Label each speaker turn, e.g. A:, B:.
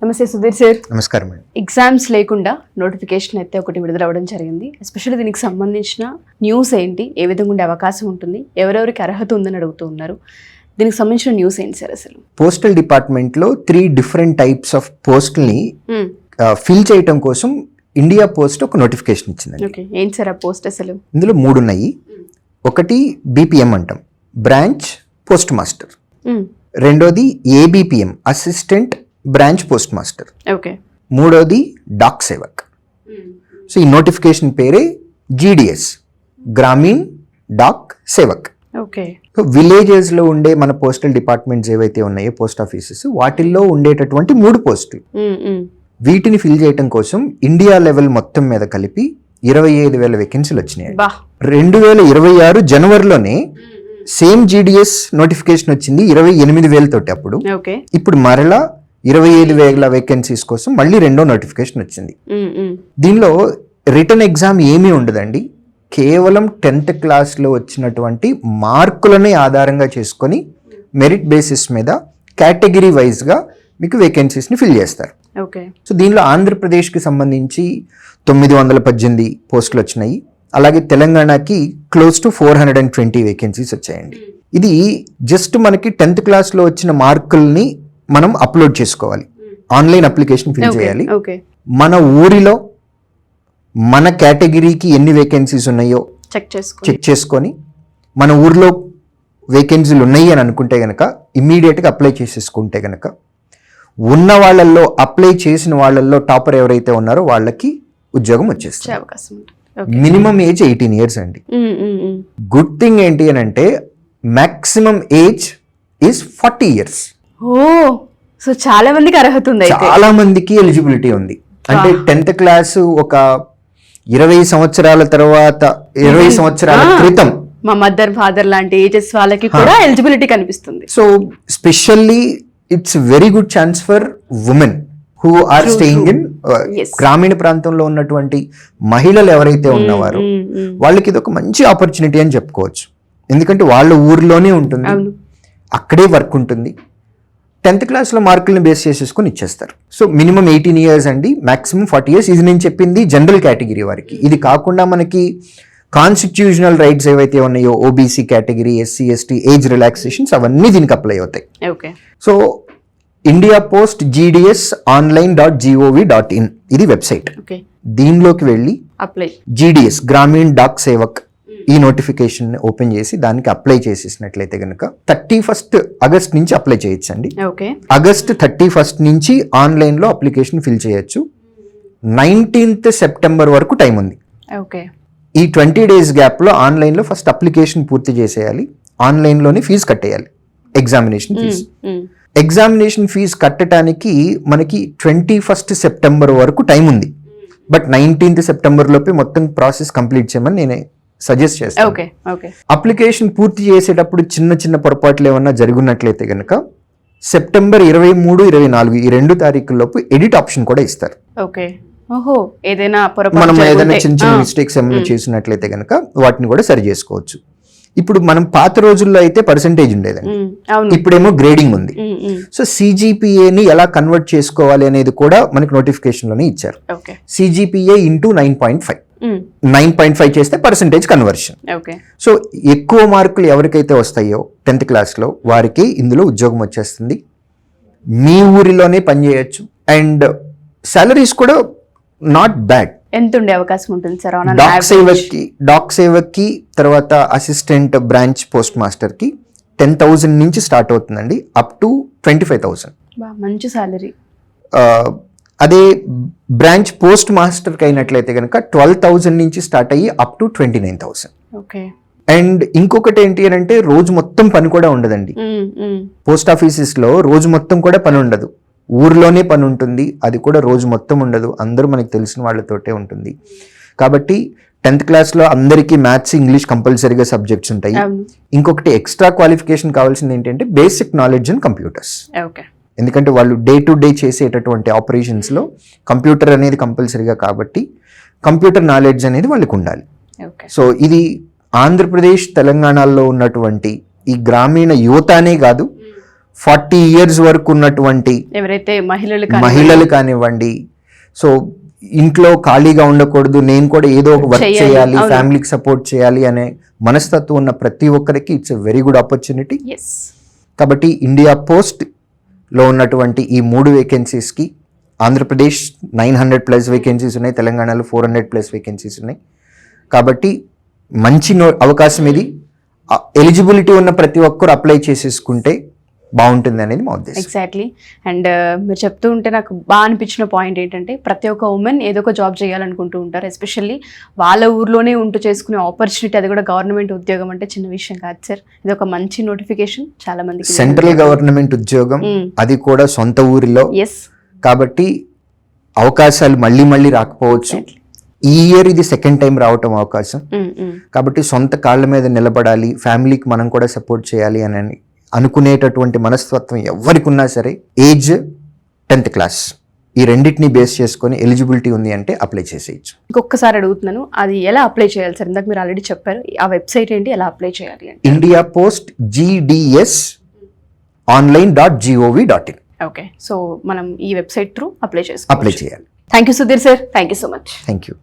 A: నమస్తే సుధీర్ సార్.
B: నమస్కారం అండి.
A: ఎగ్జామ్స్ లేకుండా నోటిఫికేషన్ అయితే ఒకటి విడుదలవ్వడం జరిగింది. ఎస్పెషల్లీ దీనికి సంబంధించిన న్యూస్ ఏంటి, ఏ విధంగా ఉండే అవకాశం ఉంటుంది, ఎవరెవరికి అర్హత ఉందని అడుగుతూ ఉన్నారు. దీనికి సంబంధించిన న్యూస్ ఏంటి సార్? అసలు
B: పోస్టల్ డిపార్ట్మెంట్లో 3 డిఫరెంట్ టైప్స్ ఆఫ్ పోస్ట్ని ఫిల్ చేయటం కోసం ఇండియా పోస్ట్ ఒక నోటిఫికేషన్ ఇచ్చిందండి.
A: ఓకే, ఏంటి సార్ ఆ పోస్ట్? అసలు
B: ఇందులో 3 ఉన్నాయి. ఒకటి బీపీఎం అంటాం, బ్రాంచ్ పోస్ట్ మాస్టర్. రెండోది ABPM, assistant branch post master.
A: Okay.
B: మూడోది డాక్ సేవక్. సో ఈ నోటిఫికేషన్ పేరే GDS, Gramin Dak Sevak.
A: Okay.
B: So విలేజెస్లో ఉండే మన పోస్టల్ డిపార్ట్మెంట్స్ ఏవైతే ఉన్నాయో పోస్ట్ ఆఫీసెస్, వాటిల్లో ఉండేటటువంటి 3 పోస్టులు. వీటిని ఫిల్ చేయటం కోసం ఇండియా లెవెల్ మొత్తం మీద కలిపి 25,000 వేకెన్సీలు వచ్చినాయి. 2026 జనవరిలోనే సేమ్ జీడిఎస్ నోటిఫికేషన్ వచ్చింది 28,000 తోటి. అప్పుడు ఇప్పుడు మరలా 25,000 వేకెన్సీస్ కోసం మళ్ళీ రెండో నోటిఫికేషన్ వచ్చింది. దీనిలో రిటర్న్ ఎగ్జామ్ ఏమీ ఉండదండి. కేవలం 10th క్లాస్లో వచ్చినటువంటి మార్కులని ఆధారంగా చేసుకొని మెరిట్ బేసిస్ మీద కేటగిరీ వైజ్గా మీకు వేకెన్సీస్ని ఫిల్ చేస్తారు. సో దీనిలో ఆంధ్రప్రదేశ్కి సంబంధించి 918 పోస్టులు వచ్చినాయి. అలాగే తెలంగాణకి క్లోజ్ టు 420 వేకెన్సీస్ వచ్చాయండి. ఇది జస్ట్ మనకి 10th క్లాస్లో వచ్చిన మార్కుల్ని మనం అప్లోడ్ చేసుకోవాలి, ఆన్లైన్ అప్లికేషన్ ఫిల్ చేయాలి. మన ఊరిలో మన కేటగిరీకి ఎన్ని వేకెన్సీస్ ఉన్నాయో చెక్ చేసుకొని మన ఊరిలో వేకెన్సీలు ఉన్నాయి అని అనుకుంటే కనుక ఇమ్మీడియట్గా అప్లై చేసేసుకుంటే కనుక ఉన్న వాళ్ళల్లో, అప్లై చేసిన వాళ్ళల్లో టాపర్ ఎవరైతే ఉన్నారో వాళ్ళకి ఉద్యోగం వచ్చేస్తుంది. మినిమం ఏజ్ 18 years అండి. గుడ్ థింగ్ ఏంటి అని అంటే maximum age is 40 years.
A: So చాలా మందికి అర్హత ఉంది,
B: చాలా మందికి ఎలిజిబిలిటీ ఉంది. అంటే 10th క్లాస్ ఒక 20 సంవత్సరాల తర్వాత, 20 సంవత్సరాల క్రితం
A: మా మదర్ ఫాదర్ లాంటి ఏజెస్ వాళ్ళకి కూడా ఎలిజిబిలిటీ కనిపిస్తుంది.
B: So specially it's very good chance for women who are staying in గ్రామీణ ప్రాంతంలో ఉన్నటువంటి మహిళలు ఎవరైతే ఉన్నవారో వాళ్ళకి ఇది ఒక మంచి ఆపర్చునిటీ అని చెప్పుకోవచ్చు. ఎందుకంటే వాళ్ళ ఊర్లోనే ఉంటుంది, అక్కడే వర్క్ ఉంటుంది. 10th క్లాస్లో మార్కులను బేస్ చేసేసుకొని ఇచ్చేస్తారు. సో మినిమం 18 years అండి, మాక్సిమం 40 years. ఇది నేను చెప్పింది జనరల్ కేటగిరీ వారికి. ఇది కాకుండా మనకి కాన్స్టిట్యూషనల్ రైట్స్ ఏవైతే ఉన్నాయో, OBC category, SC ST, age relaxations, అవన్నీ దీనికి అప్లై అవుతాయి. So India post GDS online.gov.in ఇది వెబ్సైట్. దీనిలోకి వెళ్ళి జీడిఎస్ గ్రామీణ్ డాక్ సేవక్ ఈ నోటిఫికేషన్ ఓపెన్ చేసి దానికి అప్లై చేసేసినట్లయితే కనుక 31st August నుంచి అప్లై చేయొచ్చండి. August 31st నుంచి ఆన్లైన్లో అప్లికేషన్ ఫిల్ చేయొచ్చు. 19th September వరకు టైం ఉంది. ఈ 20 days గ్యాప్లో ఆన్లైన్లో ఫస్ట్ అప్లికేషన్ పూర్తి చేసేయాలి, ఆన్లైన్లోనే ఫీజు కట్టేయాలి, ఎగ్జామినేషన్ ఫీజు. ఎగ్జామినేషన్ ఫీజు కట్టడానికి మనకి 21st September వరకు టైం ఉంది. బట్ 19th September లోపే మొత్తం ప్రాసెస్ కంప్లీట్ చేయమని నేనే సజెస్ట్ చేస్తాను. అప్లికేషన్ పూర్తి చేసేటప్పుడు చిన్న చిన్న పొరపాట్లు ఏమన్నా జరుగున్నట్లయితే కనుక September 23, 24 ఈ 2 తారీఖుల్లోపు ఎడిట్ ఆప్షన్ కూడా ఇస్తారు. మనం ఏదైనా చిన్న చిన్న మిస్టేక్స్ ఏమైనా చేసినట్లయితే కనుక వాటిని కూడా సరి చేసుకోవచ్చు. ఇప్పుడు మనం పాత రోజుల్లో అయితే పర్సంటేజ్ ఉండేదండి, ఇప్పుడేమో గ్రేడింగ్ ఉంది. సో సిజిపిఏని ఎలా కన్వర్ట్ చేసుకోవాలి అనేది కూడా మనకి నోటిఫికేషన్ లోనే ఇచ్చారు. సిజిపిఏ ఇంటూ 9.5 చేస్తే పర్సంటేజ్ కన్వర్షన్. సో ఎక్కువ మార్కులు ఎవరికైతే వస్తాయో 10th క్లాస్లో వారికి ఇందులో ఉద్యోగం వచ్చేస్తుంది. మీ ఊరిలోనే పనిచేయచ్చు. అండ్ సాలరీస్ కూడా నాట్ బ్యాడ్.
A: ఎంత ఉండే అవకాశం ఉంటుంది సార్?
B: డాక్ సేవక్కి తర్వాత అసిస్టెంట్ బ్రాంచ్ పోస్ట్ మాస్టర్కి 10,000 నుంచి స్టార్ట్ అవుతుందండి, అప్ టు 25,000.
A: మంచి సాలరీ.
B: అదే బ్రాంచ్ పోస్ట్ మాస్టర్కి అయినట్లయితే కనుక 12,000 నుంచి స్టార్ట్ అయ్యి అప్ టు 29,000. అండ్ ఇంకొకటి ఏంటి అని అంటే రోజు మొత్తం పని కూడా ఉండదండి. పోస్ట్ ఆఫీసెస్లో రోజు మొత్తం కూడా పని ఉండదు, ఊర్లోనే పని ఉంటుంది. అది కూడా రోజు మొత్తం ఉండదు, అందరూ మనకి తెలిసిన వాళ్ళతోటే ఉంటుంది. కాబట్టి 10th క్లాస్లో అందరికీ మ్యాథ్స్, ఇంగ్లీష్ కంపల్సరీగా సబ్జెక్ట్స్ ఉంటాయి. ఇంకొకటి ఎక్స్ట్రా క్వాలిఫికేషన్ కావాల్సింది ఏంటంటే బేసిక్ నాలెడ్జ్ ఇన్ కంప్యూటర్స్. ఎందుకంటే వాళ్ళు డే టు డే చేసేటటువంటి ఆపరేషన్స్లో కంప్యూటర్ అనేది కంపల్సరీగా, కాబట్టి కంప్యూటర్ నాలెడ్జ్ అనేది వాళ్ళకి ఉండాలి. సో ఇది ఆంధ్రప్రదేశ్, తెలంగాణలో ఉన్నటువంటి ఈ గ్రామీణ యువత అనే కాదు, 40 years వరకు ఉన్నటువంటి
A: ఎవరైతే మహిళలు
B: మహిళలు కానివ్వండి, సో ఇంట్లో ఖాళీగా ఉండకూడదు, నేను కూడా ఏదో ఒక వర్క్
A: చేయాలి,
B: చేయాలి,
A: అవును.
B: ఫ్యామిలీకి సపోర్ట్ చేయాలి అనే మనస్తత్వం ఉన్న ప్రతి ఒక్కరికి it's a very good opportunity.
A: Yes
B: కాబట్టి ఇండియా పోస్ట్ లో ఉన్నటువంటి ఈ 3 వేకెన్సీస్కి ఆంధ్రప్రదేశ్ 900+ వేకెన్సీస్ ఉన్నాయి, తెలంగాణలో 400+ వేకెన్సీస్ ఉన్నాయి. కాబట్టి మంచి అవకాశం ఇది. ఎలిజిబిలిటీ ఉన్న ప్రతి ఒక్కరు అప్లై చేసేసుకుంటే బాగుంటుంది అనేది మా ఉద్దేశం.
A: ఎగ్జాక్ట్లీ. అండ్ మీరు చెప్తూ ఉంటే నాకు బాగా అనిపించిన పాయింట్ ఏంటంటే ప్రతి ఒక్క ఉమెన్ ఏదో ఒక జాబ్ చేయాలనుకుంటూ ఉంటారు. ఎస్పెషల్లీ వాళ్ళ ఊర్లోనే ఉంటూ చేసుకునే ఆపర్చునిటీ, అది కూడా గవర్నమెంట్ ఉద్యోగం అంటే చిన్న విషయం కాదు సార్. ఇది ఒక మంచి నోటిఫికేషన్ చాలా మందికి.
B: సెంట్రల్ గవర్నమెంట్ ఉద్యోగం, అది కూడా సొంత ఊరిలో.
A: ఎస్.
B: కాబట్టి అవకాశాలు మళ్ళీ మళ్ళీ రాకపోవచ్చు. ఈ ఇయర్ ఇది సెకండ్ టైం రావటం అవకాశం. కాబట్టి సొంత కాళ్ళ మీద నిలబడాలి, ఫ్యామిలీకి మనం కూడా సపోర్ట్ చేయాలి అని అనుకునేటటువంటి మనస్తత్వం ఎవరికి ఉన్నా సరే, ఏజ్ 10th క్లాస్ ఈ రెండింటిని బేస్ చేసుకొని ఎలిజిబిలిటీ ఉంది అంటే అప్లై చేసేయచ్చు.
A: ఇంకొకసారి అడుగుతున్నాను, అది ఎలా అప్లై చేయాలి సార్? ఇందాక మీరు ఆల్రెడీ చెప్పారు, ఆ వెబ్సైట్ ఏంటి, ఎలా అప్లై చేయాలి అంటే?
B: India post gdsonline.gov.in.
A: Okay, so మనం ఈ వెబ్సైట్ త్రూ అప్లై
B: అప్లై చేయాలి.
A: Thank you Sudheer sir, thank you so much.
B: Thank you.